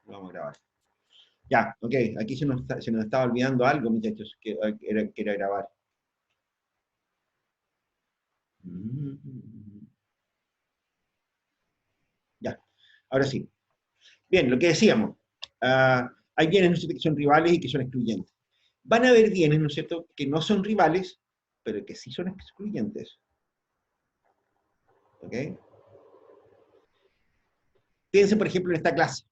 Lo vamos a grabar. Ya, ok, aquí se nos estaba olvidando algo, muchachos, que era grabar. Ya, ahora sí. Bien, lo que decíamos. Hay bienes, ¿no es cierto?, que son rivales y que son excluyentes. Van a haber bienes, ¿no es cierto?, que no son rivales, pero que sí son excluyentes. ¿Ok? Piensen, por ejemplo, en esta clase.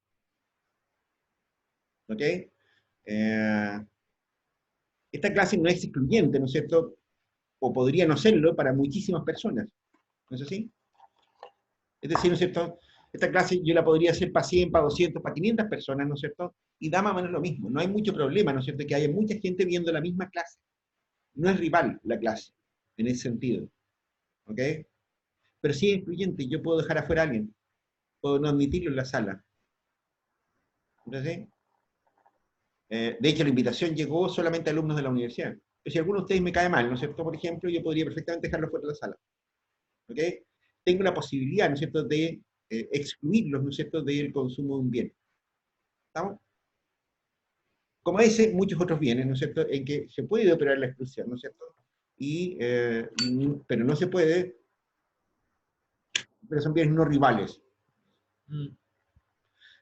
¿Ok? Esta clase no es excluyente, ¿no es cierto? O podría no serlo para muchísimas personas. ¿No es así? Es decir, ¿no es cierto? Esta clase yo la podría hacer para 100, para 200, para 500 personas, ¿no es cierto? Y da más o menos lo mismo. No hay mucho problema, ¿no es cierto? Que haya mucha gente viendo la misma clase. No es rival la clase, en ese sentido. ¿Ok? Pero sí es excluyente. Yo puedo dejar afuera a alguien. Puedo no admitirlo en la sala. ¿No es así? De hecho, la invitación llegó solamente a alumnos de la universidad. Pero si alguno de ustedes me cae mal, ¿no es cierto? Por ejemplo, yo podría perfectamente dejarlo fuera de la sala. ¿Ok? Tengo la posibilidad, ¿no es cierto?, de excluirlos, ¿no es cierto?, del consumo de un bien. ¿Estamos? Como ese, muchos otros bienes, ¿no es cierto?, en que se puede operar la exclusión, ¿no es cierto? Pero no se puede, pero son bienes no rivales.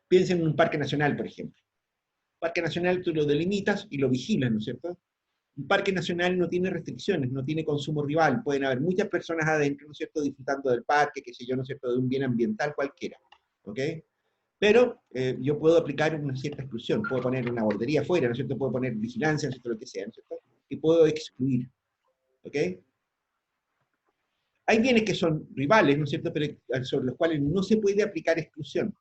Piensen en un parque nacional, por ejemplo. Parque nacional tú lo delimitas y lo vigilas, ¿no es cierto? Un parque nacional no tiene restricciones, no tiene consumo rival. Pueden haber muchas personas adentro, ¿no es cierto?, disfrutando del parque, qué sé yo, ¿no es cierto?, de un bien ambiental cualquiera. ¿Ok? Pero yo puedo aplicar una cierta exclusión. Puedo poner una bordería afuera, ¿no es cierto? Puedo poner vigilancia, ¿no es cierto?, lo que sea, ¿no es cierto? Y puedo excluir. ¿Ok? Hay bienes que son rivales, ¿no es cierto?, pero sobre los cuales no se puede aplicar exclusión.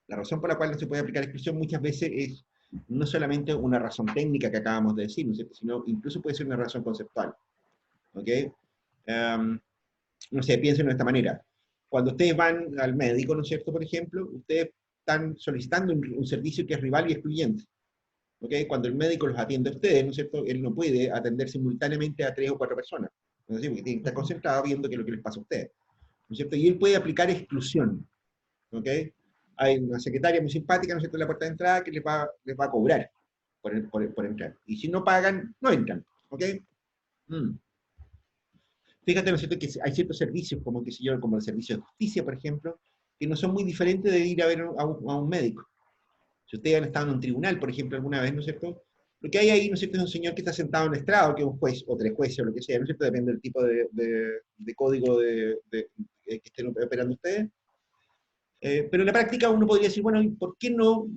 La razón por la cual no se puede aplicar exclusión muchas veces es no solamente una razón técnica que acabamos de decir, ¿no es cierto?, sino incluso puede ser una razón conceptual. ¿Ok? No sé, piensen de esta manera. Cuando ustedes van al médico, ¿no es cierto?, por ejemplo, ustedes están solicitando un servicio que es rival y excluyente. ¿Ok? Cuando el médico los atiende a ustedes, ¿no es cierto?, él no puede atender simultáneamente a 3 o 4 personas. ¿No es decir? Porque tiene que estar concentrado viendo qué es lo que les pasa a ustedes. ¿No es cierto? Y él puede aplicar exclusión. ¿Ok? Hay una secretaria muy simpática, ¿no es cierto?, en la puerta de entrada que les va a cobrar por entrar. Y si no pagan, no entran. ¿Ok? Mm. Fíjate, ¿no es cierto?, que hay ciertos servicios, como, que sé yo, como el servicio de justicia, por ejemplo, que no son muy diferentes de ir a ver a un médico. Si ustedes han estado en un tribunal, por ejemplo, alguna vez, ¿no es cierto?, lo que hay ahí, ¿no es cierto?, es un señor que está sentado en el estrado, que es un juez, o 3 jueces, o lo que sea, ¿no es cierto?, depende del tipo de código que estén operando ustedes. Pero en la práctica uno podría decir, bueno, ¿y por qué no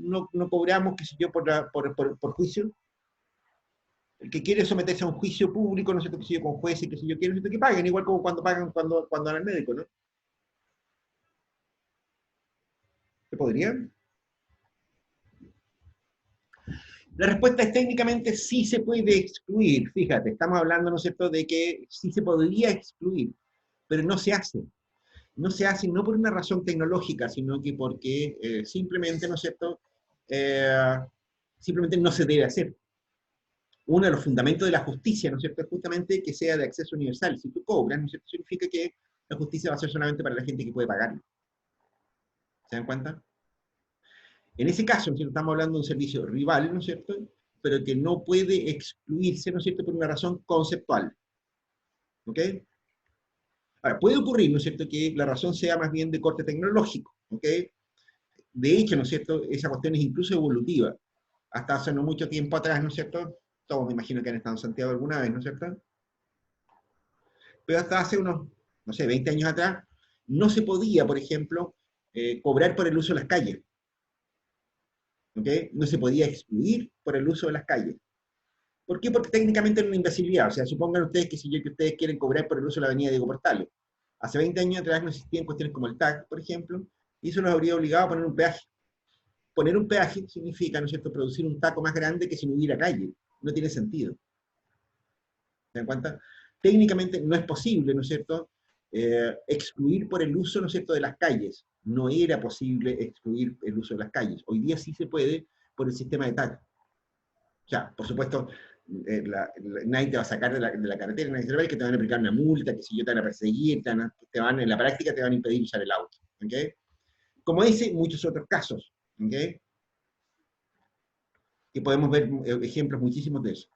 cobramos, qué sé yo, por juicio? El que quiere someterse a un juicio público, no sé qué sé yo, con jueces, qué sé yo, quiere que paguen, igual como cuando pagan cuando van al médico, ¿no? ¿Se podría? La respuesta es técnicamente sí se puede excluir. Fíjate, estamos hablando, ¿no es cierto?, de que sí se podría excluir, pero no se hace. No se hace no por una razón tecnológica, sino que porque simplemente, ¿no es cierto?, eh, simplemente no se debe hacer. Uno de los fundamentos de la justicia, ¿no es cierto?, es justamente que sea de acceso universal. Si tú cobras, ¿no es cierto?, significa que la justicia va a ser solamente para la gente que puede pagarlo. ¿Se dan cuenta? En ese caso, ¿no es cierto?, estamos hablando de un servicio rival, ¿no es cierto?, pero que no puede excluirse, ¿no es cierto?, por una razón conceptual. ¿Ok? Ahora, puede ocurrir, ¿no es cierto?, que la razón sea más bien de corte tecnológico. ¿Ok? De hecho, ¿no es cierto?, esa cuestión es incluso evolutiva. Hasta hace no mucho tiempo atrás, ¿no es cierto?, todos me imagino que han estado en Santiago alguna vez, ¿no es cierto?, pero hasta hace unos, no sé, 20 años atrás, no se podía, por ejemplo, cobrar por el uso de las calles. ¿Ok? No se podía excluir por el uso de las calles. ¿Por qué? Porque técnicamente era una imbecilidad. O sea, supongan ustedes que si yo, que ustedes quieren cobrar por el uso de la avenida Diego Portales. Hace 20 años atrás no existían cuestiones como el TAC, por ejemplo, y eso los habría obligado a poner un peaje. Poner un peaje significa, ¿no es cierto?, producir un taco más grande que si no hubiera calle. No tiene sentido. ¿Se dan cuenta? Técnicamente no es posible, ¿no es cierto?, excluir por el uso, ¿no es cierto?, de las calles. No era posible excluir el uso de las calles. Hoy día sí se puede por el sistema de TAC. O sea, por supuesto, nadie te va a sacar de la carretera, nadie se va a que te van a aplicar una multa, que si yo te van a perseguir, en la práctica te van a impedir usar el auto. ¿Okay? Como ese, muchos otros casos, ¿ok? Que podemos ver ejemplos muchísimos de eso.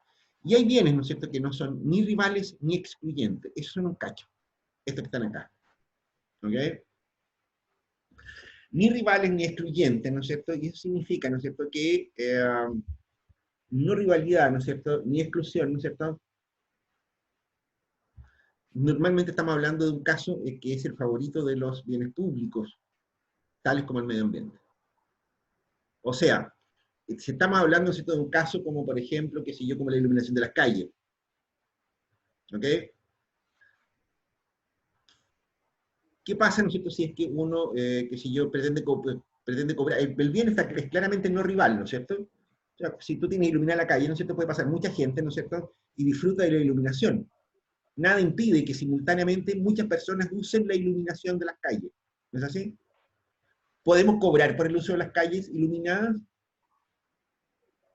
Y hay bienes, ¿no es cierto?, que no son ni rivales ni excluyentes. Esos son un cacho, estos que están acá, ¿ok? Ni rivales ni excluyentes, ¿no es cierto? Y eso significa, ¿no es cierto?, que no rivalidad, ¿no es cierto?, ni exclusión, ¿no es cierto? Normalmente estamos hablando de un caso que es el favorito de los bienes públicos, tales como el medio ambiente. O sea, si estamos hablando, ¿cierto?, de un caso como, por ejemplo, que sé yo, como la iluminación de las calles, ¿ok? ¿Qué pasa, ¿no es cierto?, si es que uno, qué sé yo, pretende cobrar, el bien está, es claramente no rival, ¿no es cierto? O sea, si tú tienes que iluminar la calle, ¿no es cierto?, puede pasar mucha gente, ¿no es cierto?, y disfruta de la iluminación. Nada impide que simultáneamente muchas personas usen la iluminación de las calles. ¿No es así? ¿Podemos cobrar por el uso de las calles iluminadas?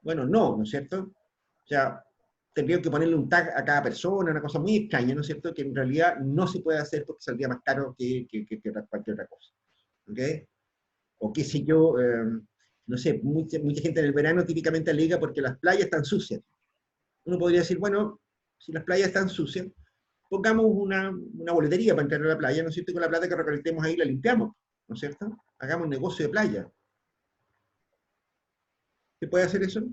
Bueno, no, ¿no es cierto? O sea, tendría que ponerle un tag a cada persona, una cosa muy extraña, ¿no es cierto? Que en realidad no se puede hacer porque saldría más caro que cualquier otra cosa. ¿Ok? O qué sé yo, no sé, mucha gente en el verano típicamente alega porque las playas están sucias. Uno podría decir, bueno, si las playas están sucias, pongamos una boletería para entrar a la playa, ¿no es cierto? Y con la plata que recolectemos ahí la limpiamos, ¿no es cierto? Hagamos un negocio de playa. ¿Se puede hacer eso?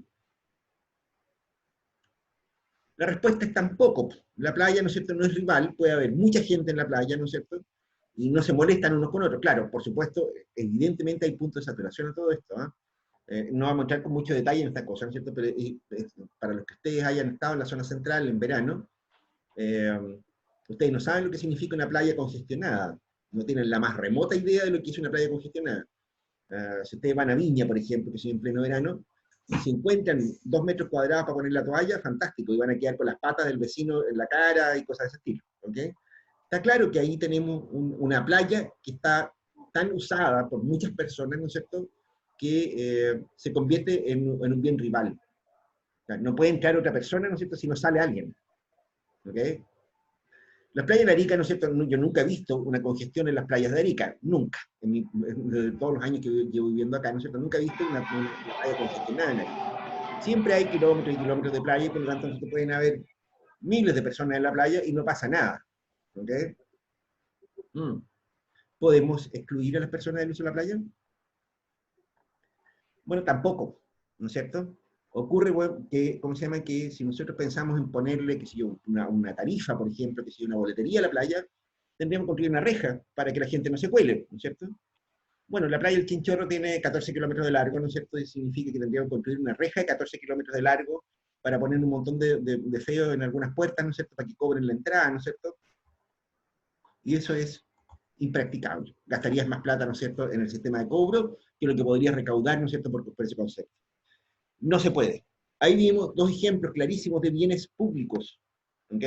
La respuesta es tampoco. La playa, ¿no es cierto?, no es rival, puede haber mucha gente en la playa, ¿no es cierto? Y no se molestan unos con otros. Claro, por supuesto, evidentemente hay puntos de saturación en todo esto, ¿eh? No vamos a entrar con mucho detalle en esta cosa, ¿no es cierto? Pero para los que ustedes hayan estado en la zona central en verano, eh, ustedes no saben lo que significa una playa congestionada, no tienen la más remota idea de lo que es una playa congestionada. Si ustedes van a Viña, por ejemplo, que es en pleno verano, y se encuentran 2 metros cuadrados para poner la toalla, fantástico, y van a quedar con las patas del vecino en la cara y cosas de ese estilo. ¿Okay? Está claro que ahí tenemos una playa que está tan usada por muchas personas, ¿no es cierto?, que se convierte en un bien rival. O sea, no puede entrar otra persona, ¿no es cierto?, si no sale alguien. ¿Okay? Las playas de Arica, ¿no es cierto? Yo nunca he visto una congestión en las playas de Arica, nunca. De todos los años que llevo viviendo acá, ¿no es cierto? Nunca he visto una playa congestionada en Arica. Siempre hay kilómetros y kilómetros de playa y por lo tanto no pueden haber miles de personas en la playa y no pasa nada. ¿Ok? Mm. ¿Podemos excluir a las personas del uso de la playa? Bueno, tampoco, ¿no es cierto? Ocurre, bueno, que, ¿cómo se llama? Que si nosotros pensamos en ponerle, qué sé yo, una tarifa, por ejemplo, que si una boletería a la playa, tendríamos que construir una reja para que la gente no se cuele, ¿no es cierto? Bueno, la playa del Chinchorro tiene 14 kilómetros de largo, ¿no es cierto? Y significa que tendríamos que construir una reja de 14 kilómetros de largo para poner un montón de feos en algunas puertas, ¿no es cierto? Para que cobren la entrada, ¿no es cierto? Y eso es impracticable. Gastarías más plata, ¿no es cierto?, en el sistema de cobro que lo que podrías recaudar, ¿no es cierto?, por ese concepto. No se puede. Ahí vimos dos ejemplos clarísimos de bienes públicos, ¿ok?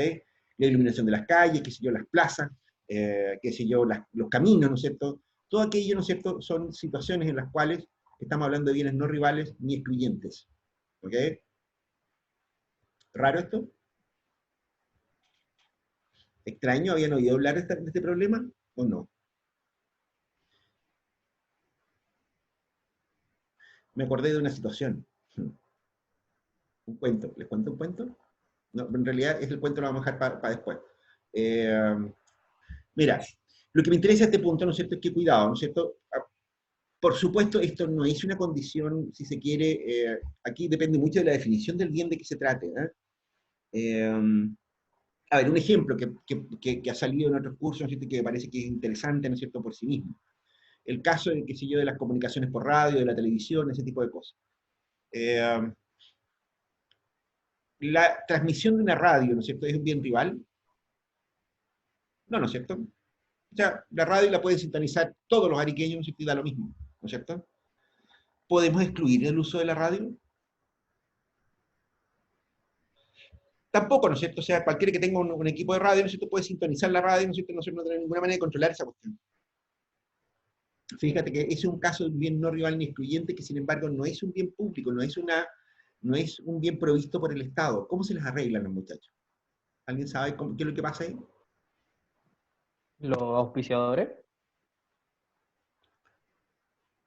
La iluminación de las calles, qué sé yo, las plazas, qué sé yo, los caminos, ¿no es cierto? Todo aquello, ¿no es cierto?, son situaciones en las cuales estamos hablando de bienes no rivales ni excluyentes, ¿ok? ¿Raro esto? ¿Extraño? ¿Habían oído hablar de este problema o no? Me acordé de una situación, un cuento. ¿Les cuento un cuento? No, en realidad es el cuento lo vamos a dejar para después. Eh, Mira, lo que me interesa a este punto, ¿no es cierto?, es que cuidado, ¿no es cierto? Por supuesto, esto no es una condición, si se quiere, aquí depende mucho de la definición del bien de que se trate. A ver, un ejemplo que ha salido en otros cursos, ¿no es cierto?, que me parece que es interesante, ¿no es cierto?, por sí mismo. El caso de, qué sé yo, de las comunicaciones por radio, de la televisión, ese tipo de cosas. Eh, la transmisión de una radio, ¿no es cierto?, es un bien rival. No, ¿no es cierto? O sea, la radio la pueden sintonizar todos los ariqueños, ¿no es cierto?, y da lo mismo, ¿no es cierto? ¿Podemos excluir el uso de la radio? Tampoco, ¿no es cierto? O sea, cualquiera que tenga un equipo de radio, ¿no es cierto?, puede sintonizar la radio, ¿no es cierto?, no tiene ninguna manera de controlar esa cuestión. Fíjate que ese es un caso de un bien no rival ni excluyente, que sin embargo no es un bien público, no es un bien provisto por el Estado. ¿Cómo se les arreglan los muchachos? ¿Alguien sabe qué es lo que pasa ahí? Los auspiciadores.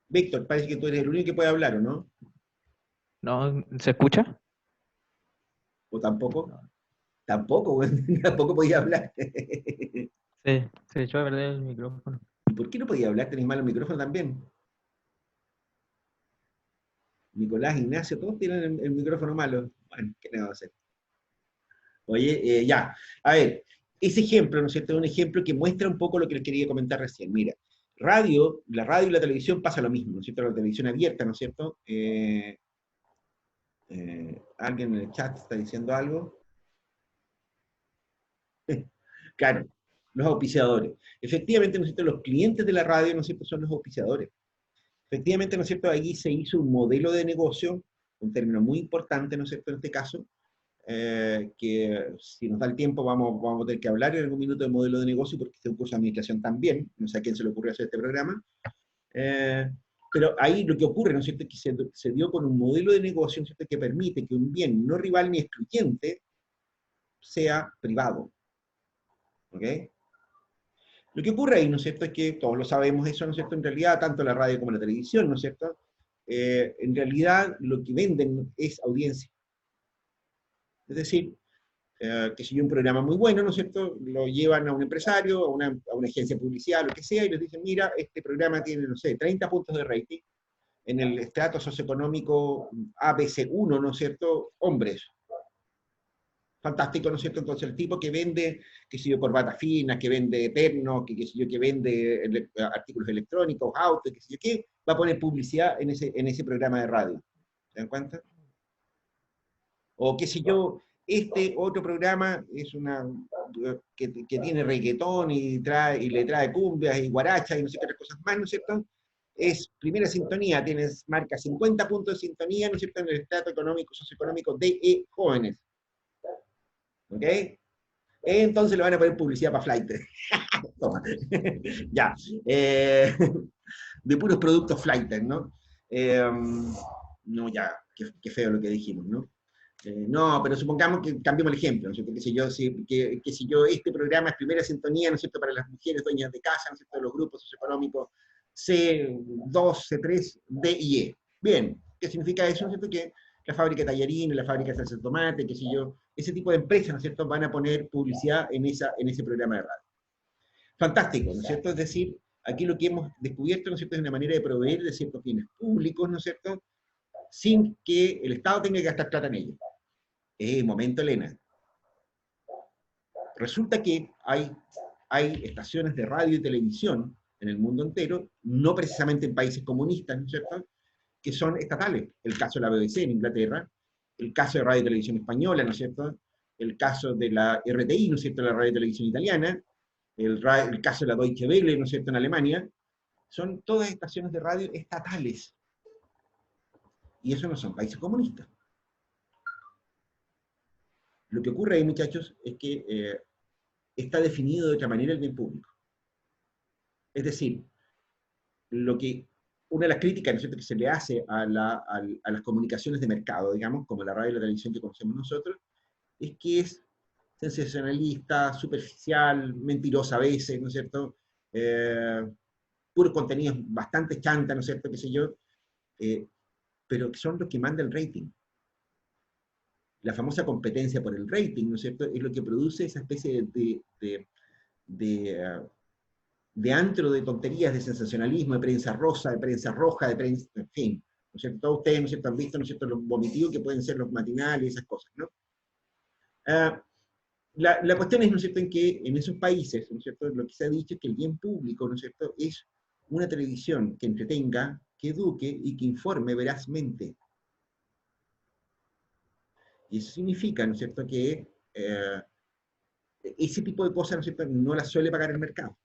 Víctor, parece que tú eres el único que puede hablar, ¿o no? ¿No? ¿Se escucha? ¿O tampoco? No. Tampoco, güey, tampoco podía hablar. Se echó a perder el micrófono. ¿Y por qué no podía hablar? Tenés malo el micrófono también. Nicolás, Ignacio, todos tienen el micrófono malo. Bueno, ¿qué le vamos a hacer? Oye, ya, a ver, ese ejemplo, ¿no es cierto? Es un ejemplo que muestra un poco lo que les quería comentar recién. Mira, la radio y la televisión pasa lo mismo, ¿no es cierto? La televisión abierta, ¿no es cierto? Alguien en el chat está diciendo algo. Claro, los auspiciadores. Efectivamente, ¿no es cierto? Los clientes de la radio, ¿no es cierto? Son los auspiciadores. Efectivamente, ¿no es cierto? Allí se hizo un modelo de negocio, un término muy importante, ¿no es cierto? En este caso, que si nos da el tiempo vamos a tener que hablar en algún minuto de modelo de negocio, porque este es un curso de administración también, no sé a quién se le ocurrió hacer este programa, eh, pero ahí lo que ocurre, ¿no es cierto?, es que se dio con un modelo de negocio, ¿no es cierto?, que permite que un bien no rival ni excluyente sea privado, ¿ok? Lo que ocurre ahí, ¿no es cierto?, es que todos lo sabemos eso, ¿no es cierto?, en realidad, tanto la radio como la televisión, ¿no es cierto?, en realidad lo que venden es audiencia. Es decir, que si hay un programa muy bueno, ¿no es cierto?, lo llevan a un empresario, a una agencia de publicidad, lo que sea, y les dicen, mira, este programa tiene, no sé, 30 puntos de rating, en el estrato socioeconómico ABC1, ¿no es cierto?, hombres. Fantástico, ¿no es cierto? Entonces el tipo que vende, qué sé yo, corbatas finas, que vende ternos, que qué sé yo, que vende artículos electrónicos, autos, qué sé yo qué, va a poner publicidad en ese programa de radio. ¿Se dan cuenta? O qué sé yo, este otro programa es una que tiene reggaetón y le trae cumbias y guarachas y no sé qué otras cosas más, ¿no es cierto? Es primera sintonía, tienes, marca 50 puntos de sintonía, ¿no es cierto?, en el estrato económico, socioeconómico de jóvenes. ¿Ok? Entonces le van a poner publicidad para flight. Toma. Ya. De puros productos flight, ¿no? No, ya, qué feo lo que dijimos, ¿no? No, pero supongamos que cambiemos el ejemplo, ¿no es cierto? Que si yo, este programa es primera sintonía, ¿no es cierto?, para las mujeres dueñas de casa, ¿no es cierto?, de los grupos socioeconómicos C2, C3, D y E. Bien, ¿qué significa eso? ¿No es cierto? Que la fábrica de tallarines, la fábrica de salsa de tomate, qué sé yo, ese tipo de empresas, ¿no es cierto?, van a poner publicidad en ese programa de radio. Fantástico, ¿no es cierto? Es decir, aquí lo que hemos descubierto, ¿no es cierto?, es una manera de proveer de ciertos bienes públicos, ¿no es cierto?, sin que el Estado tenga que gastar plata en ellos. Momento, Elena. Resulta que hay estaciones de radio y televisión en el mundo entero, no precisamente en países comunistas, ¿no es cierto?, que son estatales. El caso de la BBC en Inglaterra, el caso de Radio y Televisión Española, ¿no es cierto?, el caso de la RTI, ¿no es cierto?, la Radio y Televisión Italiana, el caso de la Deutsche Welle, ¿no es cierto?, en Alemania, son todas estaciones de radio estatales. Y eso no son países comunistas. Lo que ocurre ahí, muchachos, es que está definido de otra manera el bien público. Es decir, lo que, una de las críticas, ¿no es cierto?, que se le hace a las comunicaciones de mercado, digamos, como la radio y la televisión que conocemos nosotros, es que es sensacionalista, superficial, mentirosa a veces, ¿no es cierto? Puros contenidos bastante chanta, ¿no es cierto?, qué sé yo, pero que son los que manda el rating. La famosa competencia por el rating, ¿no es cierto?, es lo que produce esa especie de antro de tonterías, de sensacionalismo, de prensa rosa, de prensa roja, de prensa, en fin, ¿no es cierto? Todos ustedes, ¿no es cierto?, han visto, ¿no es cierto?, los vomitivos que pueden ser los matinales y esas cosas, ¿no? La cuestión es, ¿no es cierto?, en que en esos países, ¿no es cierto?, lo que se ha dicho es que el bien público, ¿no es cierto?, es una televisión que entretenga, que eduque y que informe verazmente. Y eso significa, ¿no es cierto?, que ese tipo de cosas, ¿no es cierto?, no las suele pagar el mercado.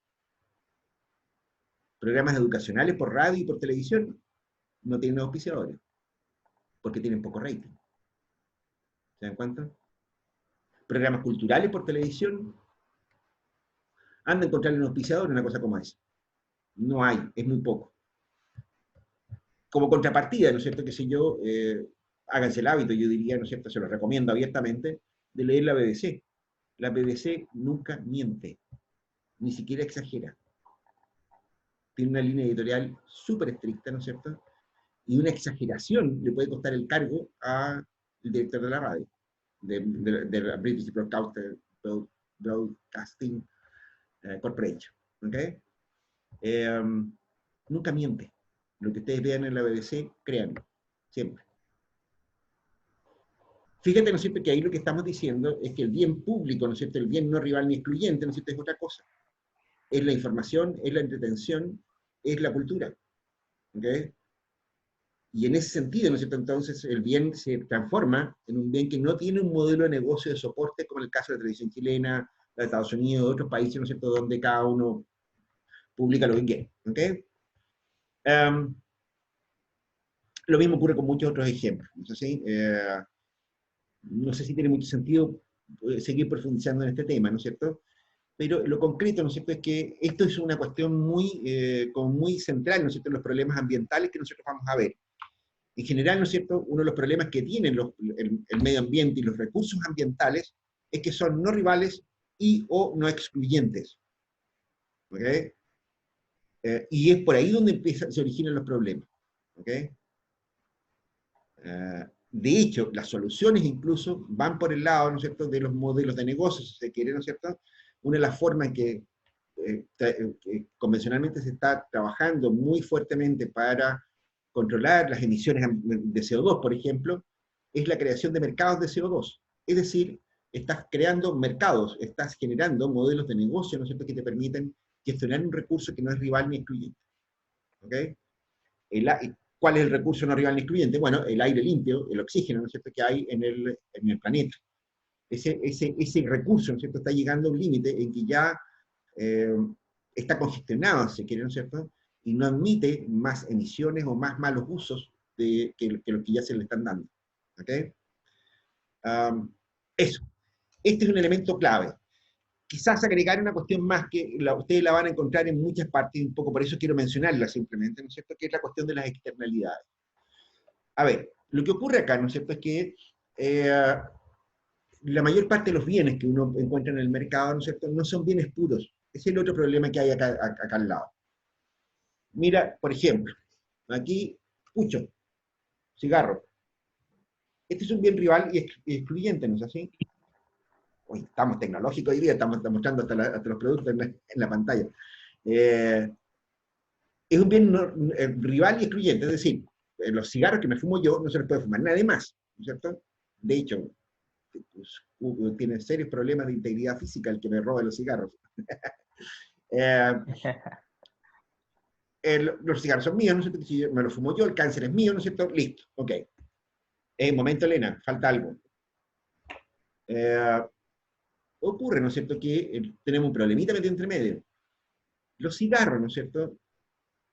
Programas educacionales por radio y por televisión no tienen auspiciadores, porque tienen poco rating. ¿Se dan cuenta? Programas culturales por televisión, anda a encontrarle un auspiciador, una cosa como esa. No hay, es muy poco. Como contrapartida, ¿no es cierto?, que si yo, háganse el hábito, yo diría, ¿no es cierto?, se lo recomiendo abiertamente, de leer la BBC. La BBC nunca miente, ni siquiera exagera. tiene una línea editorial súper estricta, ¿no es cierto? Y una exageración le puede costar el cargo al director de la radio, de la British Broadcasting Corporation. ¿Okay? Nunca miente. Lo que ustedes vean en la BBC, créanlo, siempre. Fíjate, ¿no es cierto?, que ahí lo que estamos diciendo es que el bien público, ¿no es cierto?, el bien no rival ni excluyente, ¿no es cierto?, es otra cosa. Es la información, es la entretención, es la cultura. ¿Okay? Y en ese sentido, ¿no es cierto?, entonces el bien se transforma en un bien que no tiene un modelo de negocio de soporte, como en el caso de la televisión chilena, la de Estados Unidos, de otros países, ¿no es cierto?, donde cada uno publica lo que quiere. ¿Okay? Lo mismo ocurre con muchos otros ejemplos. ¿No es así? No sé si tiene mucho sentido seguir profundizando en este tema, ¿no es cierto? Pero lo concreto, ¿no es cierto?, es que esto es una cuestión muy, como muy central, ¿no es cierto?, en los problemas ambientales que nosotros vamos a ver. En general, ¿no es cierto?, uno de los problemas que tienen el medio ambiente y los recursos ambientales es que son no rivales y o no excluyentes. ¿Okay? Y es por ahí donde se originan los problemas. ¿Okay? De hecho, las soluciones incluso van por el lado, ¿no es cierto?, de los modelos de negocio, si se quiere, ¿no es cierto? Una de las formas en que convencionalmente se está trabajando muy fuertemente para controlar las emisiones de CO2, por ejemplo, es la creación de mercados de CO2. Es decir, estás creando mercados, estás generando modelos de negocio, ¿no es cierto?, que te permiten gestionar un recurso que no es rival ni excluyente. ¿Ok? ¿Cuál es el recurso no rival ni excluyente? Bueno, el aire limpio, el oxígeno, ¿no es cierto?, que hay en el planeta. Ese recurso, ¿no es cierto?, está llegando a un límite en que ya está congestionado, si quiere, ¿no es cierto?, y no admite más emisiones o más malos usos que los que ya se le están dando. ¿Okay? Eso. Este es un elemento clave. Quizás agregar una cuestión más que ustedes la van a encontrar en muchas partes, un poco por eso quiero mencionarla simplemente, ¿no es cierto?, que es la cuestión de las externalidades. A ver, lo que ocurre acá, ¿no es cierto?, es que la mayor parte de los bienes que uno encuentra en el mercado, ¿no es cierto?, no son bienes puros. Ese es el otro problema que hay acá al lado. Mira, por ejemplo, aquí, pucho, cigarro. Este es un bien rival y excluyente, ¿no es así? Hoy estamos tecnológicos hoy día, estamos mostrando hasta los productos en la pantalla. Es un bien rival y excluyente, es decir, los cigarros que me fumo yo no se los puede fumar nadie más, ¿no es cierto? De hecho, pues, tiene serios problemas de integridad física el que me roba los cigarros. Los cigarros son míos, ¿no es cierto? Si me los fumo yo, el cáncer es mío, ¿no es cierto? Listo, ok. Momento, Elena, falta algo. Ocurre, ¿no es cierto?, que tenemos un problemita metido entre medio. Los cigarros, ¿no es cierto?,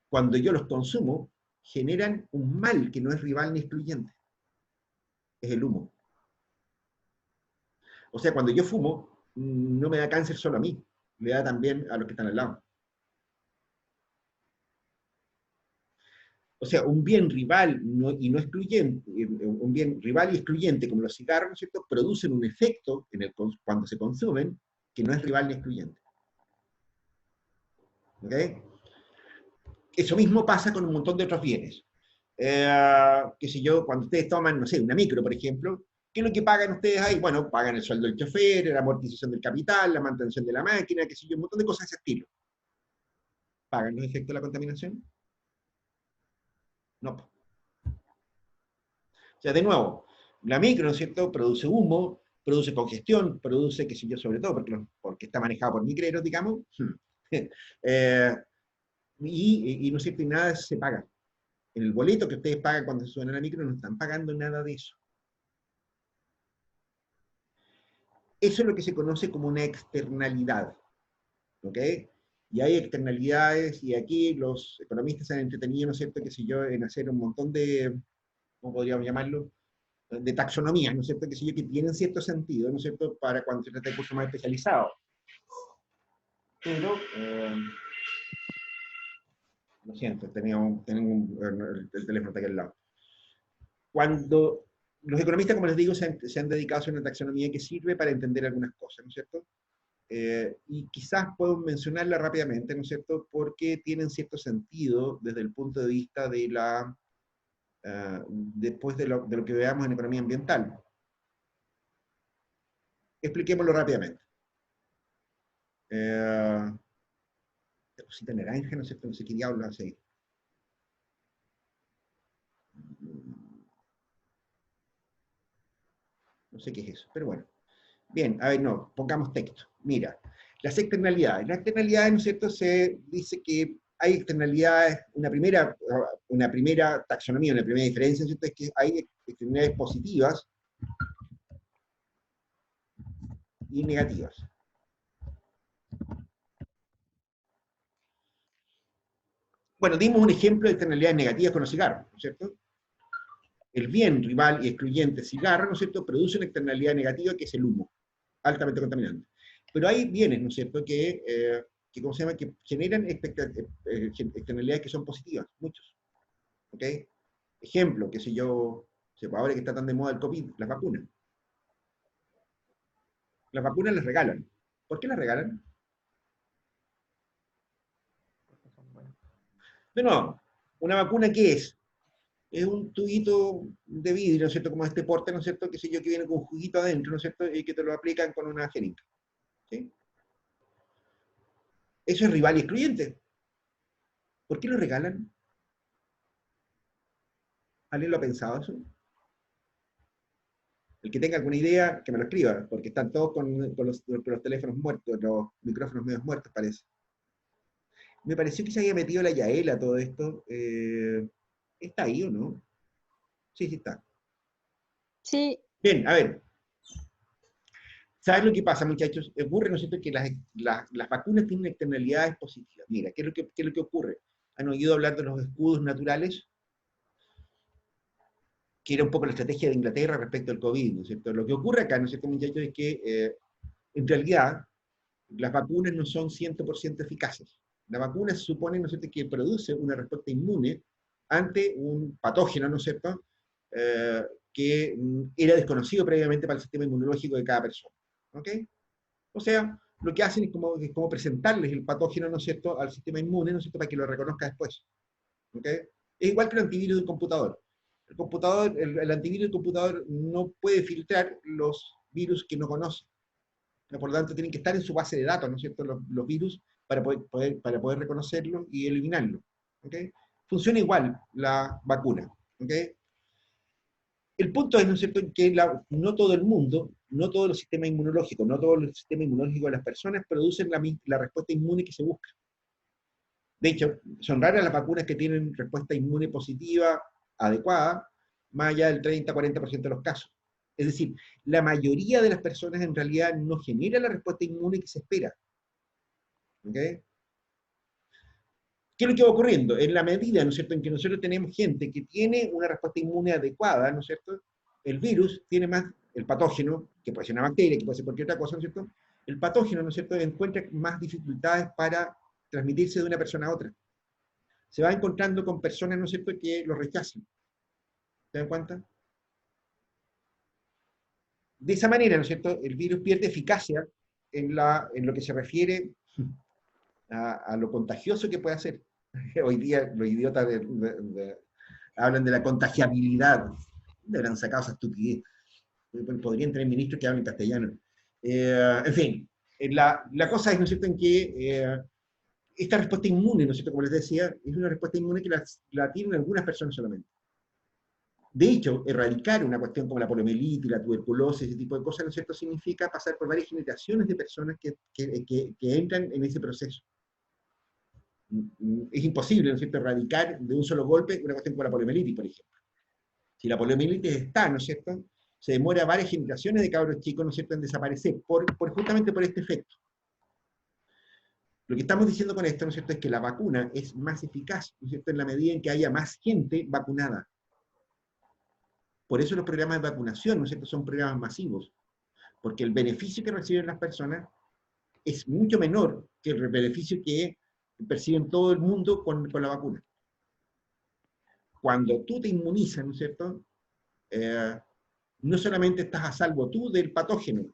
cuando yo los consumo, generan un mal que no es rival ni excluyente. Es el humo. O sea, cuando yo fumo, no me da cáncer solo a mí, le da también a los que están al lado. O sea, un bien rival y no excluyente, un bien rival y excluyente como los cigarros, ¿no es cierto?, producen un efecto cuando se consumen que no es rival ni excluyente. ¿Ok? Eso mismo pasa con un montón de otros bienes. Qué sé yo, cuando ustedes toman, no sé, una micro, por ejemplo, ¿qué es lo que pagan ustedes ahí? Bueno, pagan el sueldo del chofer, la amortización del capital, la mantención de la máquina, qué sé yo, un montón de cosas de ese estilo. ¿Pagan los efectos de la contaminación? No. O sea, de nuevo, la micro, ¿no es cierto?, produce humo, produce congestión, produce, qué sé yo, sobre todo porque está manejado por micreros, digamos, y no es cierto, y nada de eso se paga. En el boleto que ustedes pagan cuando se suben a la micro no están pagando nada de eso. Eso es lo que se conoce como una externalidad. ¿Ok? Y hay externalidades, y aquí los economistas se han entretenido, ¿no es cierto?, qué sé yo, en hacer un montón de, ¿cómo podríamos llamarlo?, de taxonomías, ¿no es cierto?, que tienen cierto sentido, ¿no es cierto?, para cuando se trata de cursos más especializados. Pero, lo siento, tengo el teléfono está aquí al lado. Cuando los economistas, como les digo, se han dedicado a hacer una taxonomía que sirve para entender algunas cosas, ¿no es cierto? y quizás puedo mencionarla rápidamente, ¿no es cierto?, porque tienen cierto sentido desde el punto de vista de la, después de lo que veamos en economía ambiental. Expliquémoslo rápidamente. La cosita naranja, ¿no es cierto?, no sé qué diablos hace ahí. No sé qué es eso, pero bueno. Bien, a ver, no, pongamos texto. Mira, las externalidades. Las externalidades, ¿no es cierto?, se dice que hay externalidades, una primera taxonomía, una primera diferencia, ¿no es cierto?, es que hay externalidades positivas y negativas. Bueno, dimos un ejemplo de externalidades negativas con los cigarros, ¿no es cierto? El bien rival y excluyente cigarro, ¿no es cierto?, produce una externalidad negativa que es el humo, altamente contaminante. Pero hay bienes, ¿no es cierto?, que ¿cómo se llama?, que generan externalidades que son positivas, muchos. ¿Ok? Ejemplo, qué sé yo, ahora que está tan de moda el COVID, las vacunas. Las vacunas las regalan. ¿Por qué las regalan? Porque son buenos. No, una vacuna, ¿qué es? Es un tubito de vidrio, ¿no es cierto?, como este porte, ¿no es cierto?, que sé yo, que viene con un juguito adentro, ¿no es cierto?, y que te lo aplican con una jeringa. ¿Sí? Eso es rival y excluyente. ¿Por qué lo regalan? ¿Alguien lo ha pensado eso? El que tenga alguna idea, que me lo escriba, porque están todos con los teléfonos muertos, los micrófonos medios muertos, parece. Me pareció que se había metido la Yaela todo esto. ¿Está ahí o no? Sí, sí está. Sí, Bien, a ver. ¿Sabes lo que pasa, muchachos? Ocurre, ¿no es cierto?, que las vacunas tienen externalidades positivas. Mira, ¿qué es lo que ocurre? ¿Han oído hablar de los escudos naturales? Que era un poco la estrategia de Inglaterra respecto al COVID, ¿no es cierto? Lo que ocurre acá, ¿no es cierto, muchachos?, es que en realidad las vacunas no son 100% eficaces. La vacuna se supone, ¿no es cierto?, que produce una respuesta inmune ante un patógeno, ¿no es cierto?, que era desconocido previamente para el sistema inmunológico de cada persona. ¿Ok? O sea, lo que hacen es como presentarles el patógeno, ¿no es cierto?, al sistema inmune, ¿no es cierto?, para que lo reconozca después. ¿Ok? Es igual que el antivirus del computador. El antivirus del computador no puede filtrar los virus que no conoce. Por lo tanto, tienen que estar en su base de datos, ¿no es cierto?, los virus para poder reconocerlos y eliminarlos. ¿Ok? Funciona igual la vacuna. ¿Ok? El punto es, ¿no es cierto?, que no todo el mundo, no todos los sistemas inmunológicos, no todos los sistemas inmunológicos de las personas producen la respuesta inmune que se busca. De hecho, son raras las vacunas que tienen respuesta inmune positiva adecuada, más allá del 30-40% de los casos. Es decir, la mayoría de las personas en realidad no genera la respuesta inmune que se espera. ¿Ok? ¿Qué es lo que va ocurriendo? En la medida, ¿no es cierto?, en que nosotros tenemos gente que tiene una respuesta inmune adecuada, ¿no es cierto?, el virus tiene más, el patógeno, que puede ser una bacteria, que puede ser cualquier otra cosa, ¿no es cierto?, el patógeno, ¿no es cierto?, encuentra más dificultades para transmitirse de una persona a otra. Se va encontrando con personas, ¿no es cierto?, que lo rechazan. ¿Se dan cuenta? De esa manera, ¿no es cierto?, el virus pierde eficacia en lo que se refiere a lo contagioso que puede hacer. Hoy día los idiotas hablan de la contagiabilidad. ¿Dónde habrán sacado esa estupidez? Podrían tener ministros que hablen castellano. En fin, la cosa es, ¿no es cierto?, en que esta respuesta inmune, ¿no es cierto?, como les decía, es una respuesta inmune que la tienen algunas personas solamente. De hecho, erradicar una cuestión como la poliomielitis, la tuberculosis, ese tipo de cosas, ¿no es cierto?, significa pasar por varias generaciones de personas que entran en ese proceso. Es imposible, ¿no es cierto?, erradicar de un solo golpe una cuestión como la poliomielitis, por ejemplo. Si la poliomielitis está, ¿no es cierto?, se demora varias generaciones de cabros chicos, ¿no es cierto?, en desaparecer, justamente por este efecto. Lo que estamos diciendo con esto, ¿no es cierto?, es que la vacuna es más eficaz, ¿no es cierto?, en la medida en que haya más gente vacunada. Por eso los programas de vacunación, ¿no es cierto?, son programas masivos, porque el beneficio que reciben las personas es mucho menor que el beneficio que perciben todo el mundo con la vacuna. Cuando tú te inmunizas, ¿no es cierto?, no solamente estás a salvo tú del patógeno,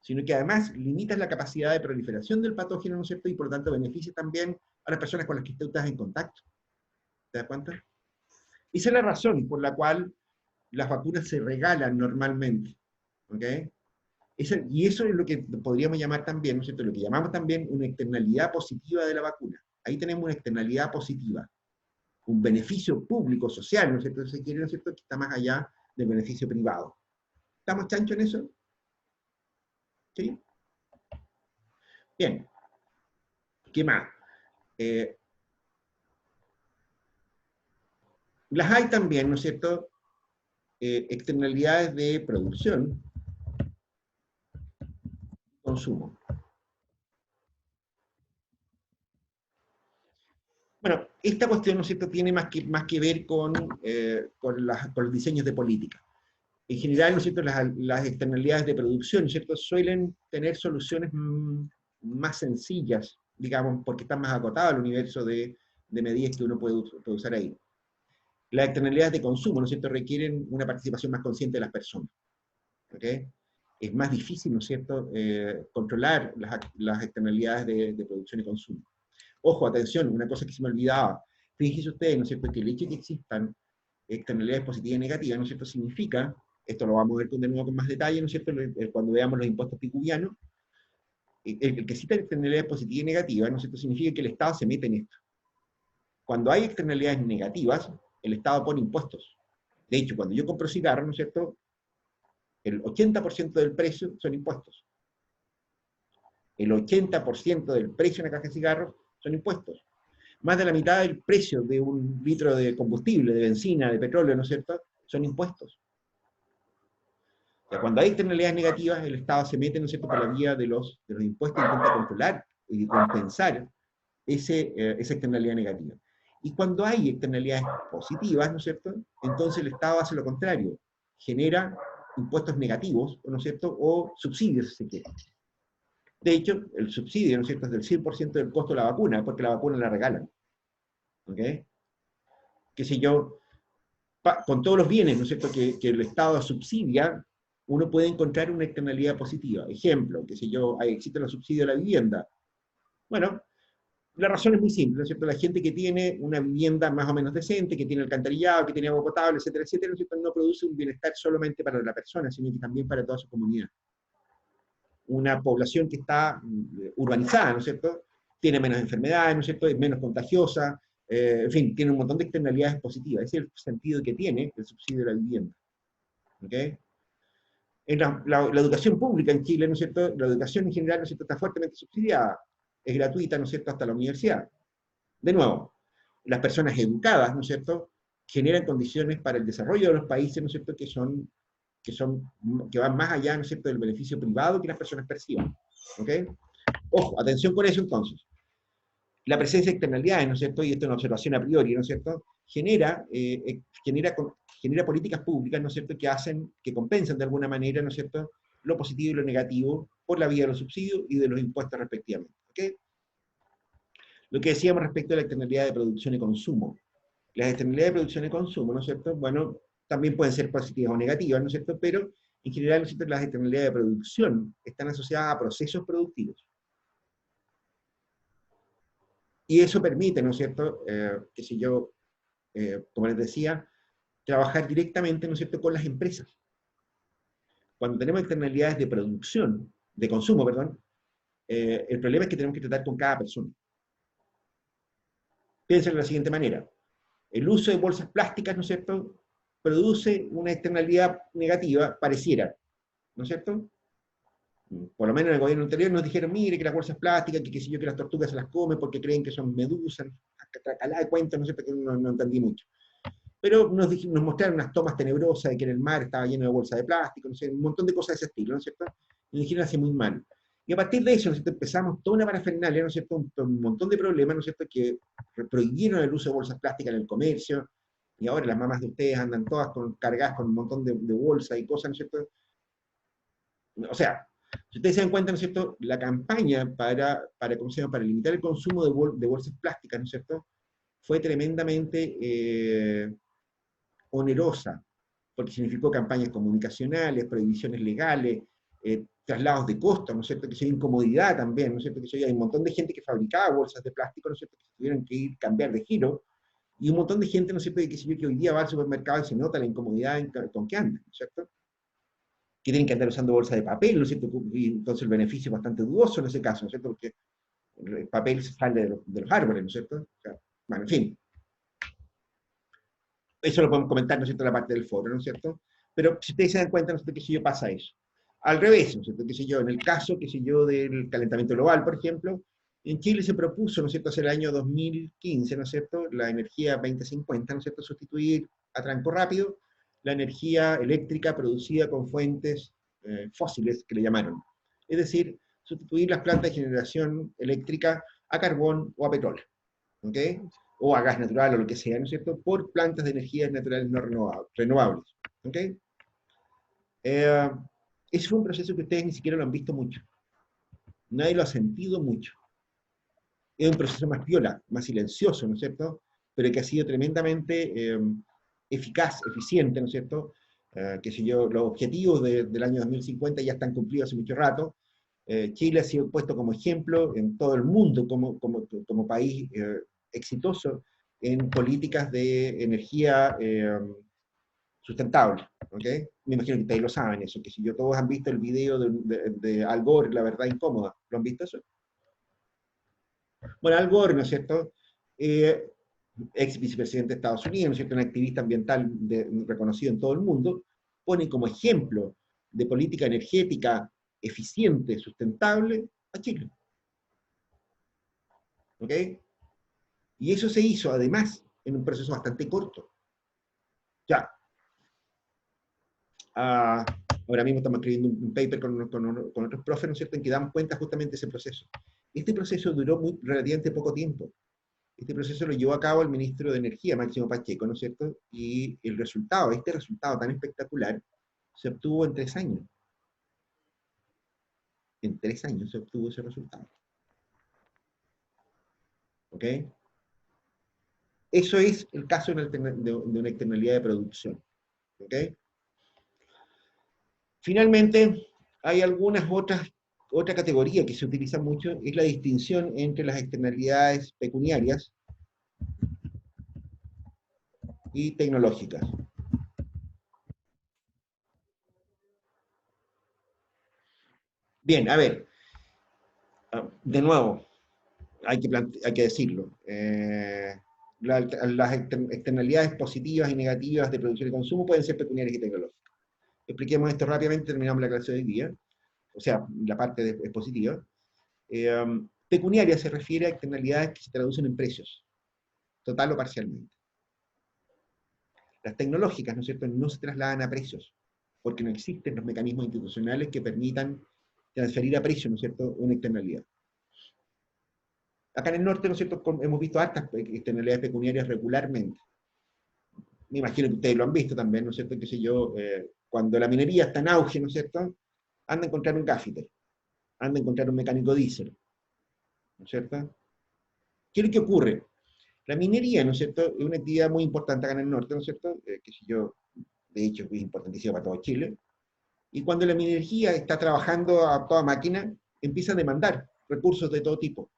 sino que además limitas la capacidad de proliferación del patógeno, ¿no es cierto? Y por lo tanto beneficia también a las personas con las que tú estás en contacto. ¿Te das cuenta? Esa es la razón por la cual las vacunas se regalan normalmente. ¿Ok? Y eso es lo que podríamos llamar también, ¿no es cierto? Lo que llamamos también una externalidad positiva de la vacuna. Ahí tenemos una externalidad positiva, un beneficio público, social, ¿no es cierto? Se quiere, ¿no es cierto?, que está más allá del beneficio privado. ¿Estamos chanchos en eso? ¿Sí? Bien. ¿Qué más? Las hay también, ¿no es cierto?, externalidades de producción y consumo. Bueno, esta cuestión, ¿no es cierto?, tiene más que ver con los diseños de política. En general, ¿no es cierto?, las externalidades de producción, ¿no es cierto?, suelen tener soluciones más sencillas, digamos, porque están más acotadas al universo de medidas que uno puede usar ahí. Las externalidades de consumo, ¿no es cierto?, requieren una participación más consciente de las personas. ¿Ok? Es más difícil, ¿no es cierto?, controlar las externalidades de producción y consumo. Ojo, atención, una cosa que se me olvidaba. Fíjense ustedes, ¿no es cierto?, que el hecho de que existan externalidades positivas y negativas, ¿no es cierto?, significa, esto lo vamos a ver de nuevo con más detalle, ¿no es cierto?, cuando veamos los impuestos picuvianos, el que cita externalidades positivas y negativas, ¿no es cierto?, significa que el Estado se mete en esto. Cuando hay externalidades negativas, el Estado pone impuestos. De hecho, cuando yo compro cigarros, ¿no es cierto?, el 80% del precio son impuestos. El 80% del precio de una caja de cigarros son impuestos. Más de la mitad del precio de un litro de combustible, de benzina, de petróleo, ¿no es cierto?, son impuestos. O sea, cuando hay externalidades negativas, el Estado se mete, ¿no es cierto?, por la vía de los impuestos e intenta controlar y compensar esa externalidad negativa. Y cuando hay externalidades positivas, ¿no es cierto?, entonces el Estado hace lo contrario, genera impuestos negativos, ¿no es cierto?, o subsidios, si se quiere. De hecho, el subsidio, ¿no es cierto?, es del 100% del costo de la vacuna, porque la vacuna la regalan. ¿Ok? Qué sé yo, con todos los bienes, ¿no es cierto?, que el Estado subsidia, uno puede encontrar una externalidad positiva. Ejemplo, qué sé yo, existe el subsidio a la vivienda. Bueno, la razón es muy simple, ¿no es cierto? La gente que tiene una vivienda más o menos decente, que tiene alcantarillado, que tiene agua potable, etcétera, ¿no es cierto?, no produce un bienestar solamente para la persona, sino que también para toda su comunidad. Una población que está urbanizada, ¿no es cierto?, tiene menos enfermedades, ¿no es cierto?, es menos contagiosa, en fin, tiene un montón de externalidades positivas. Ese es el sentido que tiene el subsidio de la vivienda. ¿Ok? En la educación pública en Chile, ¿no es cierto?, la educación en general, ¿no es cierto?, está fuertemente subsidiada, es gratuita, ¿no es cierto?, hasta la universidad. De nuevo, las personas educadas, ¿no es cierto?, generan condiciones para el desarrollo de los países, ¿no es cierto?, que van más allá, ¿no es cierto?, del beneficio privado que las personas perciban. ¿Ok? Ojo, atención con eso entonces. La presencia de externalidades, ¿no es cierto?, y esto es una observación a priori, ¿no es cierto?, genera políticas públicas, ¿no es cierto?, que compensan de alguna manera, ¿no es cierto?, lo positivo y lo negativo por la vía de los subsidios y de los impuestos respectivamente. ¿Ok? Lo que decíamos respecto a la externalidad de producción y consumo. Las externalidades de producción y consumo, ¿no es cierto?, bueno, también pueden ser positivas o negativas, ¿no es cierto?, pero en general, ¿no es cierto?, las externalidades de producción están asociadas a procesos productivos. Y eso permite, ¿no es cierto?, qué sé yo, como les decía, trabajar directamente, ¿no es cierto?, con las empresas. Cuando tenemos externalidades de producción, de consumo, perdón, el problema es que tenemos que tratar con cada persona. Piensen de la siguiente manera. El uso de bolsas plásticas, ¿no es cierto?, produce una externalidad negativa, pareciera, ¿no es cierto? Por lo menos en el gobierno anterior nos dijeron, mire, que las bolsas plásticas, que qué sé yo, que las tortugas se las comen porque creen que son medusas, calada de cuentos, ¿no es cierto?, que no entendí mucho. Pero nos mostraron unas tomas tenebrosas de que en el mar estaba lleno de bolsas de plástico, no sé, un montón de cosas de ese estilo, ¿no es cierto? Y nos dijeron hace muy mal. Y a partir de eso, ¿no es cierto?, empezamos toda una parafernalia, ¿no es cierto?, un montón de problemas, ¿no es cierto?, que prohibieron el uso de bolsas plásticas en el comercio, y ahora las mamás de ustedes andan todas cargadas con un montón de bolsas y cosas, ¿no es cierto? O sea, si ustedes se dan cuenta, ¿no es cierto?, la campaña ¿cómo se llama?, para limitar el consumo de bolsas plásticas, ¿no es cierto?, fue tremendamente onerosa, porque significó campañas comunicacionales, prohibiciones legales, traslados de costos, ¿no es cierto?, que sea incomodidad también, ¿no es cierto?, que hay un montón de gente que fabricaba bolsas de plástico, ¿no es cierto?, que tuvieron que ir cambiar de giro, y un montón de gente, ¿no es cierto?, que hoy día va al supermercado y se nota la incomodidad con que anda, ¿no es cierto?, que tienen que andar usando bolsas de papel, ¿no es cierto?, y entonces el beneficio es bastante dudoso en ese caso, ¿no es cierto?, porque el papel se sale de los árboles, ¿no es cierto? O sea, bueno, en fin. Eso lo podemos comentar, ¿no es cierto?, en la parte del foro, ¿no es cierto? Pero si ustedes se dan cuenta, ¿no es cierto?, que si yo pasa eso. Al revés, ¿no es cierto?, que si yo, en el caso, que si yo, del calentamiento global, por ejemplo, en Chile se propuso, ¿no es cierto?, hacia el año 2015, ¿no es cierto?, la energía 2050, ¿no es cierto?, sustituir a tranco rápido la energía eléctrica producida con fuentes fósiles, que le llamaron. Es decir, sustituir las plantas de generación eléctrica a carbón o a petróleo, ¿ok?, o a gas natural o lo que sea, ¿no es cierto?, por plantas de energías naturales no renovables, ¿ok? Ese fue un proceso que ustedes ni siquiera lo han visto mucho. Nadie lo ha sentido mucho. Es un proceso más piola, más silencioso, ¿no es cierto?, pero que ha sido tremendamente eficaz, eficiente, ¿no es cierto? Qué sé yo, los objetivos del año 2050 ya están cumplidos hace mucho rato. Chile ha sido puesto como ejemplo en todo el mundo como país exitoso en políticas de energía sustentable, ¿ok? Me imagino que ustedes lo saben eso, que si yo todos han visto el video de Al Gore, La verdad incómoda, ¿lo han visto eso? Bueno, Al Gore, ¿no es cierto?, ex vicepresidente de Estados Unidos, ¿no es cierto?, un activista ambiental reconocido en todo el mundo, pone como ejemplo de política energética eficiente, sustentable, a Chile. ¿Ok? Y eso se hizo, además, en un proceso bastante corto. Ya. Ahora mismo estamos escribiendo un paper con otros profes, ¿no es cierto?, en que dan cuenta justamente de ese proceso. Este proceso duró relativamente poco tiempo. Este proceso lo llevó a cabo el ministro de Energía, Máximo Pacheco, ¿no es cierto? Y el resultado, este resultado tan espectacular, se obtuvo en 3 años. En 3 años se obtuvo ese resultado. ¿Ok? Eso es el caso de una externalidad de producción. ¿Ok? Finalmente, hay otra categoría que se utiliza mucho, es la distinción entre las externalidades pecuniarias y tecnológicas. Bien, a ver, de nuevo, hay que decirlo. Las externalidades positivas y negativas de producción y consumo pueden ser pecuniarias y tecnológicas. Expliquemos esto rápidamente, terminamos la clase de hoy día. O sea, la parte es positiva. Pecuniaria se refiere a externalidades que se traducen en precios, total o parcialmente. Las tecnológicas, ¿no es cierto?, no se trasladan a precios, porque no existen los mecanismos institucionales que permitan transferir a precio, ¿no es cierto?, una externalidad. Acá en el norte, ¿no es cierto?, hemos visto hartas externalidades pecuniarias regularmente. Me imagino que ustedes lo han visto también, ¿no es cierto?, qué sé yo, cuando la minería está en auge, ¿no es cierto?, anda a encontrar un gaffiter, anda a encontrar un mecánico diésel, ¿no es cierto? ¿Qué es lo que ocurre? La minería, ¿no es cierto?, es una actividad muy importante acá en el norte, ¿no es cierto?, qué sé yo, de hecho es importantísima para todo Chile, y cuando la minería está trabajando a toda máquina, empieza a demandar recursos de todo tipo.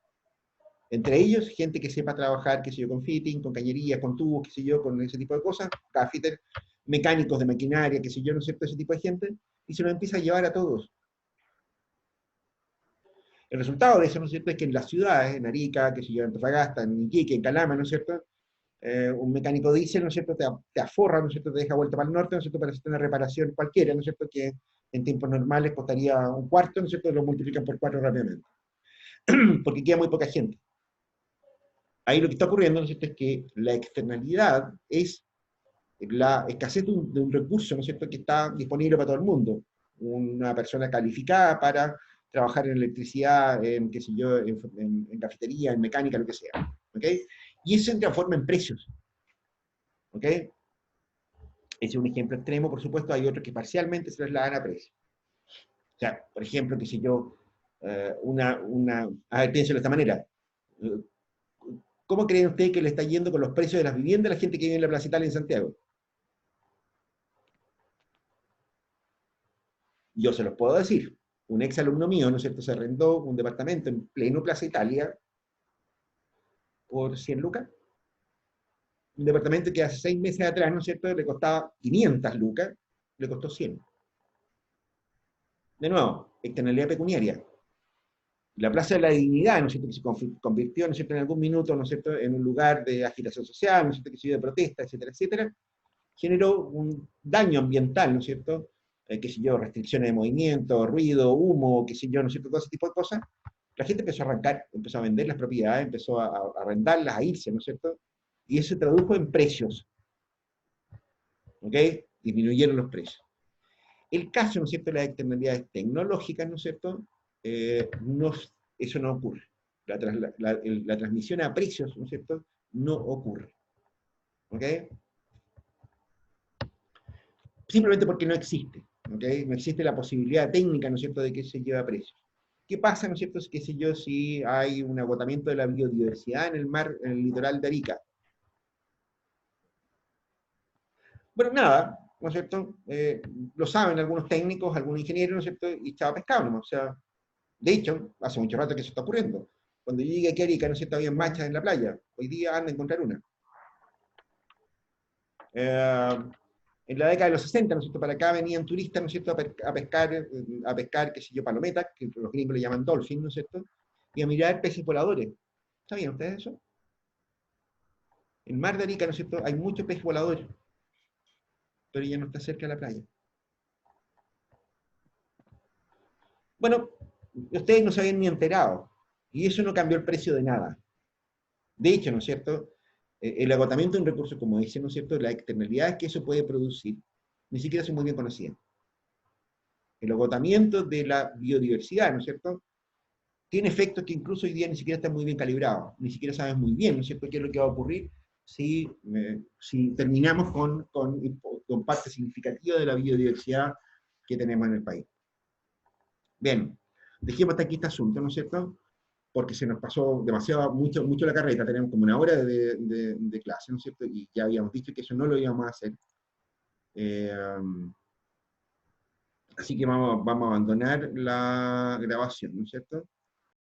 Entre ellos, gente que sepa trabajar, qué sé yo, con fitting, con cañería, con tubos, qué sé yo, con ese tipo de cosas, gaffiter, mecánicos de maquinaria, qué sé yo, ¿no es cierto?, ese tipo de gente, y se lo empieza a llevar a todos. El resultado de eso, ¿no es cierto?, es que en las ciudades, en Arica, qué sé yo, en Antofagasta, en Iquique, en Calama, ¿no es cierto?, un mecánico diésel, ¿no es cierto?, te aforra, ¿no es cierto?, te deja vuelta para el norte, ¿no es cierto?, para hacer una reparación cualquiera, ¿no es cierto?, que en tiempos normales costaría un cuarto, ¿no es cierto?, lo multiplican por 4 rápidamente. Porque queda muy poca gente. Ahí lo que está ocurriendo, ¿no es cierto?, es que la externalidad es la escasez de un recurso, ¿no es cierto?, que está disponible para todo el mundo. Una persona calificada para trabajar en electricidad, en, qué sé yo, en cafetería, en mecánica, lo que sea. ¿Ok? Y eso se transforma en precios. ¿Ok? Ese es un ejemplo extremo, por supuesto, hay otros que parcialmente se trasladan a precios. O sea, por ejemplo, qué sé yo, a ver, piénselo de esta manera. ¿Cómo creen ustedes que le está yendo con los precios de las viviendas a la gente que vive en la Plaza Italia en Santiago? Yo se los puedo decir. un ex alumno mío, ¿no es cierto?, se arrendó un departamento en pleno Plaza Italia por 100 lucas. Un departamento que hace 6 meses atrás, ¿no es cierto?, le costaba 500 lucas, le costó 100. De nuevo, externalidad pecuniaria. La Plaza de la Dignidad, ¿no es cierto?, que se convirtió, ¿no es cierto?, en algún minuto, ¿no es cierto?, en un lugar de agitación social, ¿no es cierto?, que se dio de protesta, etcétera, etcétera, generó un daño ambiental, ¿no es cierto?, qué sé yo, restricciones de movimiento, ruido, humo, qué sé yo, ¿no es cierto?, todo ese tipo de cosas. La gente empezó a arrancar, empezó a vender las propiedades, empezó a arrendarlas, a irse, ¿no es cierto?, y eso se tradujo en precios, ¿ok? Disminuyeron los precios. El caso, ¿no es cierto?, de las externalidades tecnológicas, ¿no es cierto?, eso no ocurre. La transmisión a precios, ¿no es cierto?, no ocurre. ¿Ok? Simplemente porque no existe. ¿Ok? No existe la posibilidad técnica, ¿no es cierto?, de que se lleve a precios. ¿Qué pasa, ¿no es cierto?, qué sé yo, si hay un agotamiento de la biodiversidad en el mar, en el litoral de Arica? Bueno, nada, ¿no es cierto? Lo saben algunos técnicos, algunos ingenieros, ¿no es cierto?, y estaba pescado, ¿no? O sea, de hecho, hace mucho rato que eso está ocurriendo. Cuando yo llegué aquí a Arica, ¿no es cierto?, había manchas en la playa. Hoy día anda a encontrar una. En la década de los 60, ¿no es cierto?, para acá venían turistas, ¿no es cierto?, a pescar, qué sé yo, palometas, que los gringos le llaman dolphin, ¿no es cierto?, y a mirar peces voladores. ¿Sabían ustedes eso? En el mar de Arica, ¿no es cierto?, hay muchos peces voladores, pero ya no está cerca de la playa. Bueno, ustedes no se habían ni enterado, y eso no cambió el precio de nada. De hecho, ¿no es cierto?, el agotamiento de un recurso, como dice, ¿no es cierto?, las externalidades que eso puede producir, ni siquiera son muy bien conocidas. El agotamiento de la biodiversidad, ¿no es cierto?, tiene efectos que incluso hoy día ni siquiera están muy bien calibrados, ni siquiera sabes muy bien, ¿no es cierto?, qué es lo que va a ocurrir si terminamos con parte significativa de la biodiversidad que tenemos en el país. Bien, dejemos hasta aquí este asunto, ¿no es cierto?, porque se nos pasó mucho la carreta, tenemos como una hora de clase, ¿no es cierto?, y ya habíamos dicho que eso no lo íbamos a hacer. Así que vamos a abandonar la grabación, ¿no es cierto?